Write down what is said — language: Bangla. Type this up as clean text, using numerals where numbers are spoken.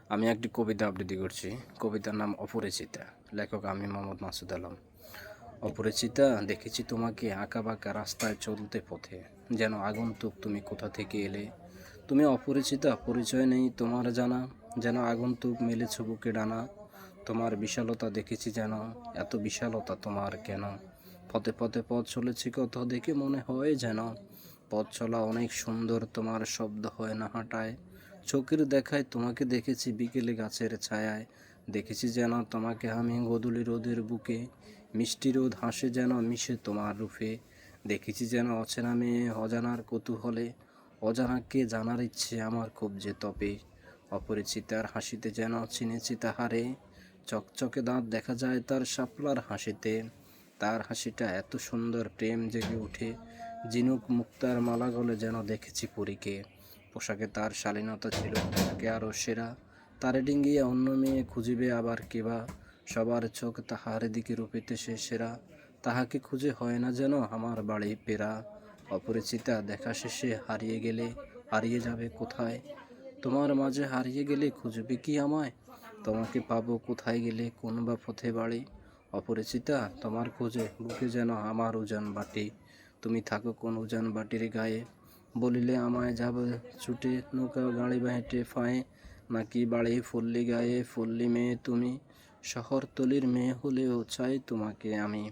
আমি একটি কবিতা আবৃত্তি করছি। কবিতার নাম অপরিচিতা। লেখক আমি মোহাম্মদ মাসুদ আলম। অপরিচিতা, দেখেছি তোমাকে আঁকাবাঁকা রাস্তায় চলতে পথে, যেন আগন্তুক তুমি কোথা থেকে এলে। তুমি অপরিচিতা, পরিচয় নেই তোমার জানা, যেন আগন্তুক মেলেছ বুকে ডানা। তোমার বিশালতা দেখেছি যেন, এত বিশালতা তোমার কেন। পথে পথে পথ চলেছি কত, দেখে মনে হয় যেন পথ চলা অনেক সুন্দর, তোমার শব্দ হয় না হাঁটায়। চোখের দেখায় তোমাকে দেখেছি বিকেলে গাছের ছায়ায়, দেখেছি যেন তোমাকে আমি গোধূলি রোদের বুকে। মিষ্টি রোদ হাসে যেন মিশে তোমার রূপে, দেখেছি যেন অচেনা মেয়ে অজানার কৌতূহলে। অজানাকে জানার ইচ্ছে আমার খুব যে তপে, অপরিচিতার হাসিতে যেন চিনেছি তাহারে। চকচকে দাঁত দেখা যায় তার শাপলার হাসিতে, তার হাসিটা এত সুন্দর প্রেম জেগে ওঠে। ঝিনুক মুক্তার মালা গলে যেন দেখেছি পরীকে, পোশাকে তার শালীনতা ছিল তাকে আরও সেরা। তারে ডিঙ্গিয়ে অন্য মেয়ে খুঁজিবে আবার কেবা, সবার চোখ তাহার দিকে রূপেতে সে সেরা। তাহাকে খুঁজে হয় না যেন আমার বাড়ি পেরা, অপরিচিতা দেখা শেষে হারিয়ে গেলে হারিয়ে যাবে কোথায়। তোমার মাঝে হারিয়ে গেলে খুঁজবে কি আমায়, তোমাকে পাবো কোথায় গেলে কোন বা পথে বাড়ি। অপরিচিতা, তোমার খোঁজে বুকে যেন আমার উজান বাটি, তুমি থাকো কোন উজান বাটির গায়ে। বলিলে আমায় যাবে ছুটে নৌকা গাড়ি বা হেঁটে ফাঁয়ে, নাকি বাড়ি ফুল্লি গায়ে ফুল্লি মেয়ে তুমি। শহরতলির মেয়ে হলেও চাই তোমাকে আমি।